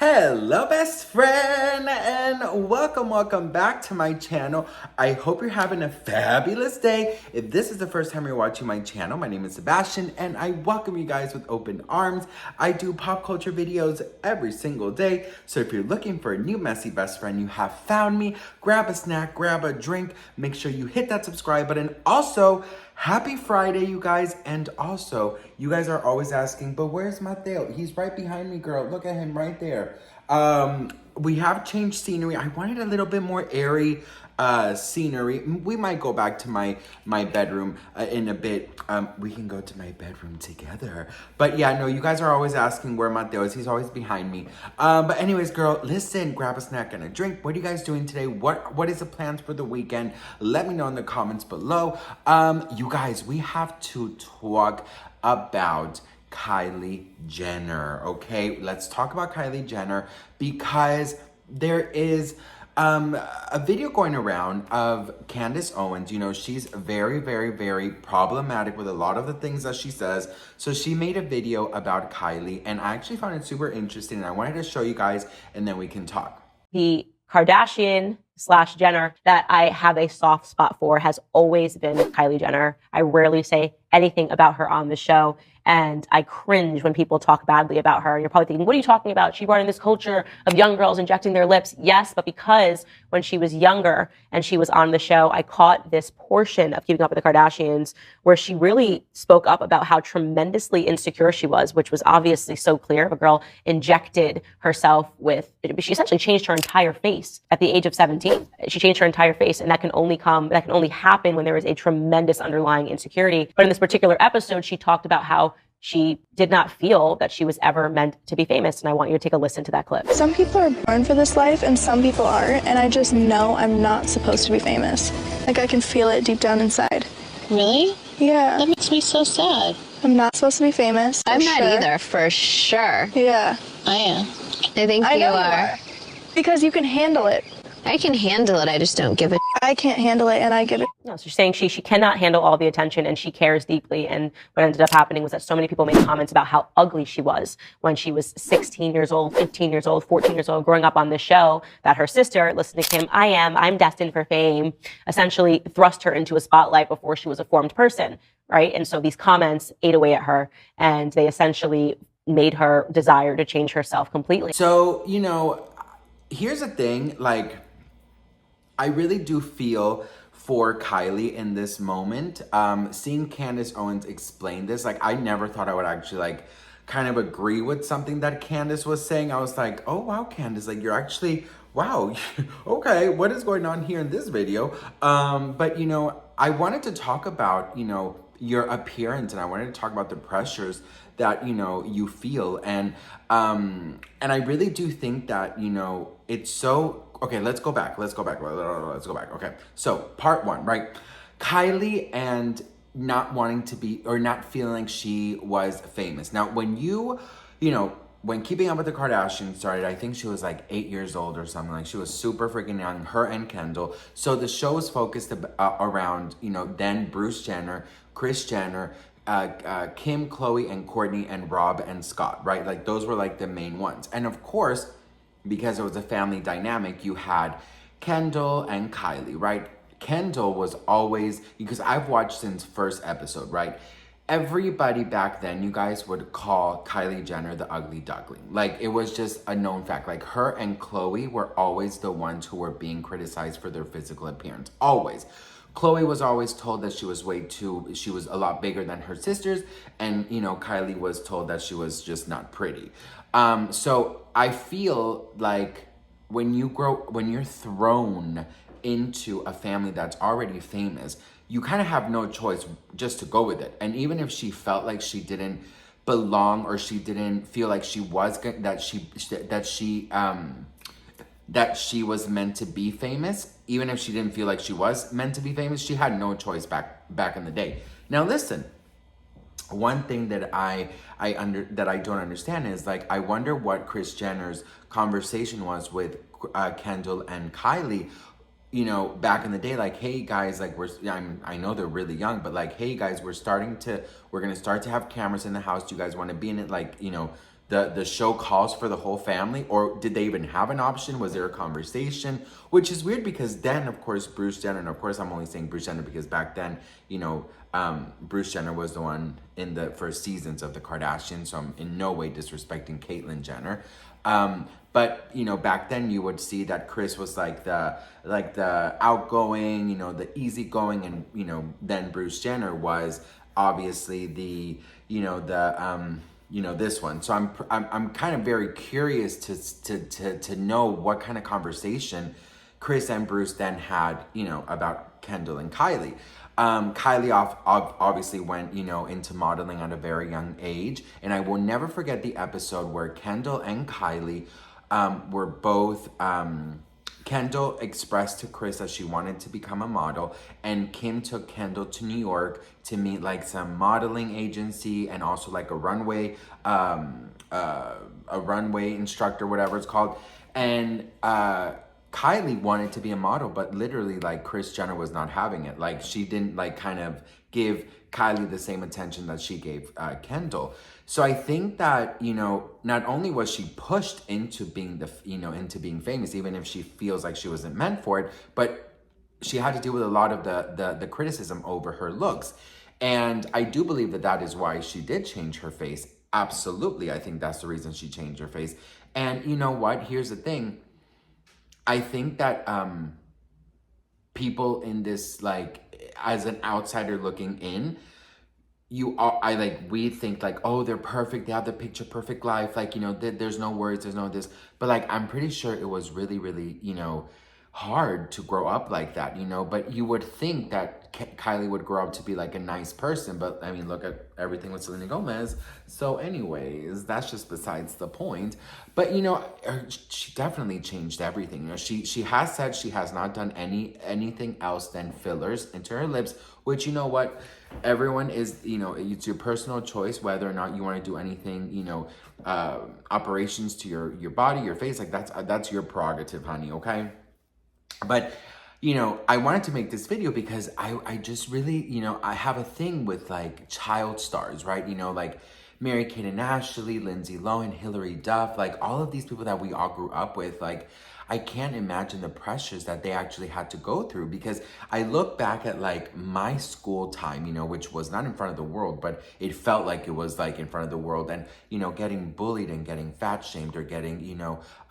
Hello best friend and welcome back to my channel. I hope you're having a fabulous day. If this is the first time you're watching my channel, my name is Sebastian and I welcome you guys with open arms. I do pop culture videos every single day, so if you're looking for a new messy best friend, you have found me. Grab a snack, grab a drink, make sure you hit that subscribe button. Also, happy Friday, you guys. And also, you guys are always asking, but where's Mateo? He's right behind me, girl. Look at him right there. We have changed scenery. I wanted a little bit more airy scenery. We might go back to my bedroom in a bit. We can go to my bedroom together. But yeah, no, you guys are always asking where Mateo is. He's always behind me. But anyways, girl, listen, grab a snack and a drink. What are you guys doing today? What is the plans for the weekend? Let me know in the comments below. You guys, we have to talk about Kylie Jenner, okay? Let's talk about Kylie Jenner because there is a video going around of Candace Owens. You know, she's very, very, very problematic with a lot of the things that she says. So she made a video about Kylie and I actually found it super interesting and I wanted to show you guys and then we can talk. The Kardashian / Jenner that I have a soft spot for has always been Kylie Jenner. I rarely say anything about her on the show. And I cringe when people talk badly about her. You're probably thinking, what are you talking about? She brought in this culture of young girls injecting their lips. Yes, but because when she was younger and she was on the show, I caught this portion of Keeping Up with the Kardashians where she really spoke up about how tremendously insecure she was, which was obviously so clear. A girl injected herself she essentially changed her entire face at the age of 17. She changed her entire face, and that can only happen when there is a tremendous underlying insecurity. But in this particular episode, she talked about how she did not feel that she was ever meant to be famous. And I want you to take a listen to that clip. Some people are born for this life and some people aren't. And I just know I'm not supposed to be famous. Like I can feel it deep down inside. Really? Yeah. That makes me so sad. I'm not supposed to be famous. I'm not either, for sure. Yeah. I am. I think you are. Because you can handle it. I can handle it, I just don't give a I can't handle it and I give it. No, so she's saying she cannot handle all the attention and she cares deeply. And what ended up happening was that so many people made comments about how ugly she was when she was 16 years old, 15 years old, 14 years old, growing up on this show, that her sister, listening to him, I'm destined for fame, essentially thrust her into a spotlight before she was a formed person, right? And so these comments ate away at her and they essentially made her desire to change herself completely. So, you know, here's the thing, like, I really do feel for Kylie in this moment. Seeing Candace Owens explain this, like, I never thought I would actually, like, kind of agree with something that Candace was saying. I was like, oh, wow, Candace, like, you're actually, wow, okay, what is going on here in this video? But, you know, I wanted to talk about, you know, your appearance and I wanted to talk about the pressures that, you know, you feel. And I really do think that, you know, it's so... Okay, let's go back. Okay, so part one, right? Kylie and not wanting to be, or not feeling like she was famous. Now, when when Keeping Up with the Kardashians started, I think she was like 8 years old or something. Like she was super freaking young, her and Kendall. So the show was focused around, you know, then Bruce Jenner, Kris Jenner, Kim, Khloe, and Kourtney, and Rob and Scott, right? Like those were like the main ones. And of course, because it was a family dynamic, you had Kendall and Kylie, right? Kendall was always, because I've watched since first episode, right? Everybody back then, you guys would call Kylie Jenner the ugly duckling. Like, it was just a known fact. Like, her and Khloe were always the ones who were being criticized for their physical appearance. Always. Khloe was always told that she was she was a lot bigger than her sisters. And, you know, Kylie was told that she was just not pretty. So I feel like when you're thrown into a family that's already famous, you kind of have no choice just to go with it. And even if she felt like she didn't belong or she didn't feel like she was that she was meant to be famous, even if she didn't feel like she was meant to be famous, she had no choice back in the day. Now listen, one thing that I don't understand is, like, I wonder what Kris Jenner's conversation was with Kendall and Kylie, you know, back in the day. Like, hey guys, like I know they're really young, but like, hey guys, we're gonna start to have cameras in the house. Do you guys want to be in it? Like, you know, the show calls for the whole family, or did they even have an option? Was there a conversation? Which is weird because then, of course, Bruce Jenner, and of course I'm only saying Bruce Jenner because back then, Bruce Jenner was the one in the first seasons of the Kardashians, so I'm in no way disrespecting Caitlyn Jenner. But back then you would see that Kris was like the outgoing, the easygoing, and then Bruce Jenner was obviously the this one. So I'm kind of very curious to know what kind of conversation Kris and Bruce then had, about Kendall and Kylie. Kylie obviously went, into modeling at a very young age. And I will never forget the episode where Kendall and Kylie were both, Kendall expressed to Kris that she wanted to become a model, and Kim took Kendall to New York to meet like some modeling agency and also like a runway instructor, whatever it's called. And Kylie wanted to be a model, but literally like Kris Jenner was not having it. Like she didn't like kind of give Kylie the same attention that she gave Kendall. So I think that, not only was she pushed into being into being famous, even if she feels like she wasn't meant for it, but she had to deal with a lot of the criticism over her looks. And I do believe that is why she did change her face. Absolutely. I think that's the reason she changed her face. And you know what? Here's the thing. I think that people in this, like, as an outsider looking in, we think like, oh, they're perfect, they have the picture perfect life, like, there's no words, there's no this, but like, I'm pretty sure it was really, really, hard to grow up like that, but you would think that Kylie would grow up to be like a nice person, but I mean, look at everything with Selena Gomez. So anyways, that's just besides the point. But she definitely changed everything. She has said she has not done anything else than fillers into her lips, which, you know what, everyone is, it's your personal choice whether or not you want to do anything, operations to your body, your face, like that's your prerogative, honey, okay? But, I wanted to make this video because I just really, I have a thing with like child stars, right? Like Mary-Kate and Ashley, Lindsay Lohan, Hilary Duff, like all of these people that we all grew up with, like I can't imagine the pressures that they actually had to go through, because I look back at like my school time, which was not in front of the world, but it felt like it was like in front of the world, and, getting bullied and getting fat shamed or getting,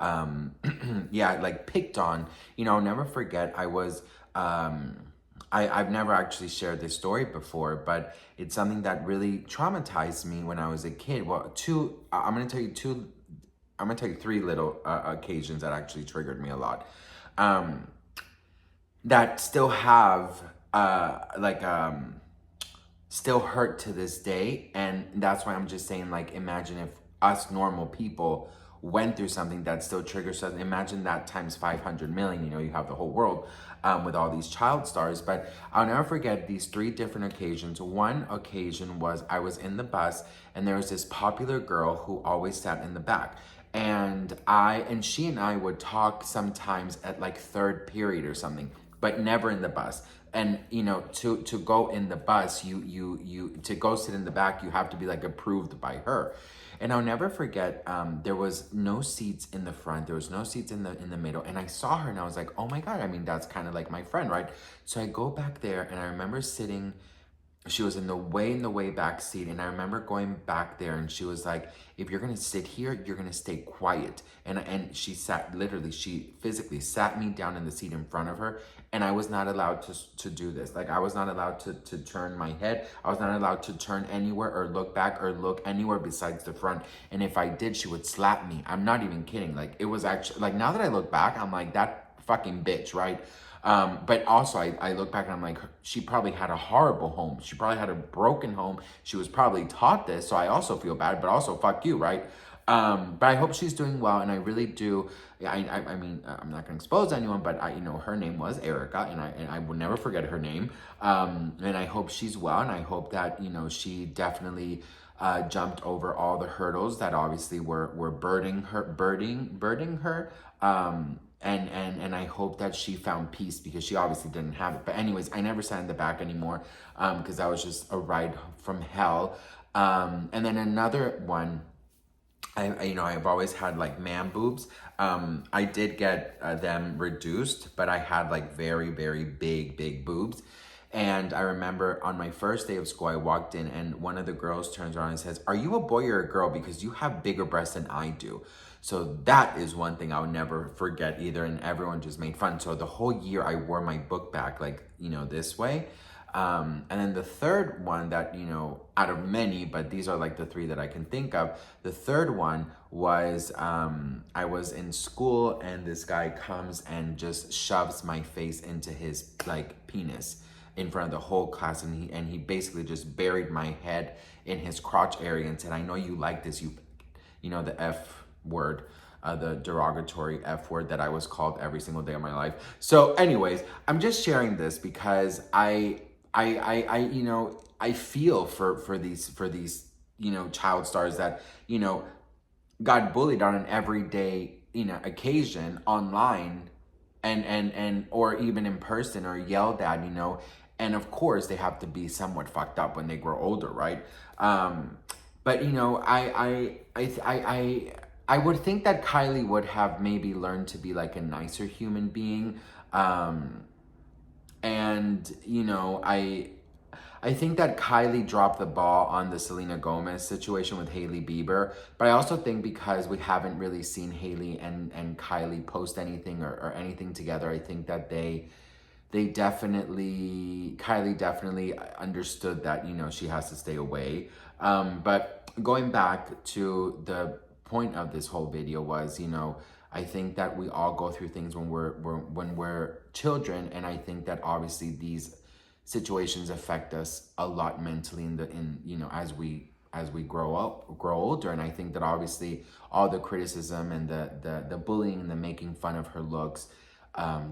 like picked on, I'll never forget, I was, I've never actually shared this story before, but it's something that really traumatized me when I was a kid. Well, I'm going to tell you three little occasions that actually triggered me a lot. That still have, still hurt to this day. And that's why I'm just saying, like, imagine if us normal people went through something that still triggers us. Imagine that times 500 million, you have the whole world with all these child stars. But I'll never forget these three different occasions. One occasion was I was in the bus and there was this popular girl who always sat in the back. And she and I would talk sometimes at like third period or something, but never in the bus. And to go in the bus, you to go sit in the back, you have to be like approved by her. And I'll never forget, there was no seats in the front, there was no seats in the middle, and I saw her and I was like, oh my God, I mean, that's kind of like my friend, right? So I go back there and I remember sitting. She was in the way back seat, and I remember going back there and she was like, if you're gonna sit here, you're gonna stay quiet. And she she physically sat me down in the seat in front of her, and I was not allowed to do this. Like, I was not allowed to turn my head. I was not allowed to turn anywhere or look back or look anywhere besides the front. And if I did, she would slap me. I'm not even kidding. Like, it was actually, like, now that I look back, I'm like, that fucking bitch, right? But also I look back and I'm like, she probably had a horrible home. She probably had a broken home. She was probably taught this. So I also feel bad, but also fuck you, right? But I hope she's doing well. And I really do. I mean, I'm not going to expose anyone, but her name was Erica, and I will never forget her name. And I hope she's well. And I hope that, she definitely, jumped over all the hurdles that obviously were burdening her. And I hope that she found peace, because she obviously didn't have it. But anyways, I never sat in the back anymore, because that was just a ride from hell. And then another one, I've always had like man boobs. I did get them reduced, but I had like very, very big boobs. And I remember on my first day of school, I walked in and one of the girls turns around and says, "Are you a boy or a girl? Because you have bigger breasts than I do." So that is one thing I'll never forget either. And everyone just made fun. So the whole year I wore my book back like, this way. And then the third one that, out of many, but these are like the three that I can think of. The third one was, I was in school and this guy comes and just shoves my face into his like penis in front of the whole class. And he basically just buried my head in his crotch area and said, "I know you like this, the F word, the derogatory F word that I was called every single day of my life." So anyways, I'm just sharing this because I feel for these, child stars that, got bullied on an everyday, occasion online and or even in person or yelled at, and of course they have to be somewhat fucked up when they grow older, right? But I would think that Kylie would have maybe learned to be like a nicer human being. And, I think that Kylie dropped the ball on the Selena Gomez situation with Hailey Bieber. But I also think because we haven't really seen Hailey and Kylie post anything or anything together, I think that Kylie definitely understood that, she has to stay away. But going back to the point of this whole video was, I think that we all go through things when we're children, and I think that obviously these situations affect us a lot mentally as we grow older. And I think that obviously all the criticism and the bullying and the making fun of her looks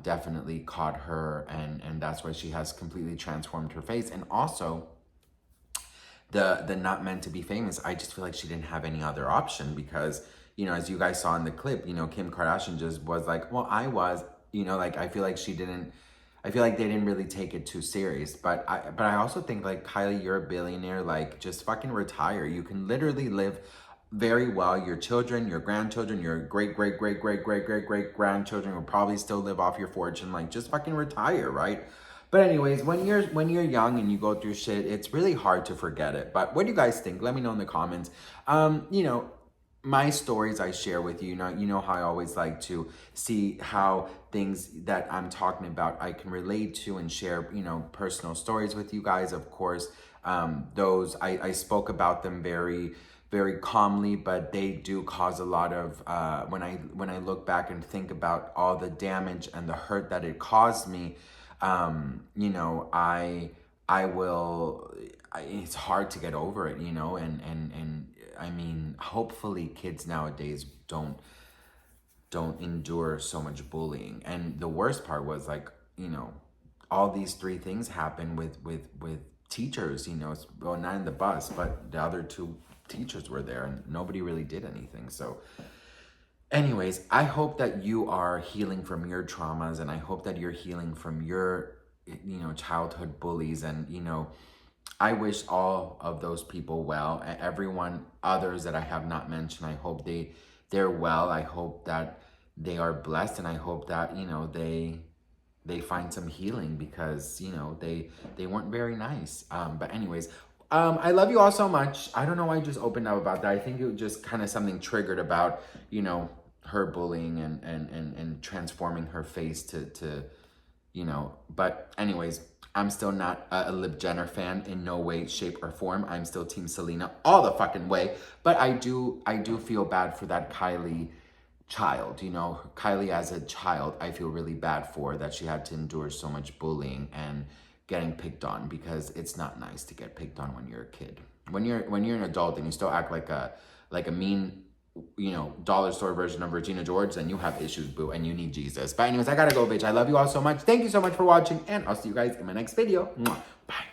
definitely caught her, and that's why she has completely transformed her face. And also the not meant to be famous, I just feel like she didn't have any other option because, as you guys saw in the clip, Kim Kardashian just was like, "Well, I was," I feel like they didn't really take it too serious. But I also think like, Kylie, you're a billionaire, like just fucking retire. You can literally live very well. Your children, your grandchildren, your great grandchildren will probably still live off your fortune. Like just fucking retire, right? But anyways, when you're young and you go through shit, it's really hard to forget it. But what do you guys think? Let me know in the comments. My stories I share with you, you know how I always like to see how things that I'm talking about I can relate to and share, personal stories with you guys. Of course, those I spoke about them very, very calmly, but they do cause a lot of when I look back and think about all the damage and the hurt that it caused me. It's hard to get over it, and I mean, hopefully kids nowadays don't endure so much bullying. And the worst part was like, all these three things happen with teachers, well, not in the bus, but the other two teachers were there and nobody really did anything. So anyways, I hope that you are healing from your traumas, and I hope that you're healing from your, childhood bullies. And, I wish all of those people well, and everyone others that I have not mentioned. I hope they're well. I hope that they are blessed, and I hope that, they find some healing because, they weren't very nice. But anyways, I love you all so much. I don't know why I just opened up about that. I think it was just kind of something triggered about, her bullying and transforming her face to but anyways, I'm still not a Lip Jenner fan in no way, shape, or form. I'm still Team Selena all the fucking way. But I do feel bad for that Kylie child. Kylie as a child, I feel really bad for that she had to endure so much bullying and getting picked on, because it's not nice to get picked on when you're a kid. When you're an adult and you still act like a mean, dollar store version of Regina George, then you have issues, boo, and you need Jesus. But anyways, I gotta go, bitch. I love you all so much. Thank you so much for watching, and I'll see you guys in my next video. Mwah. Bye.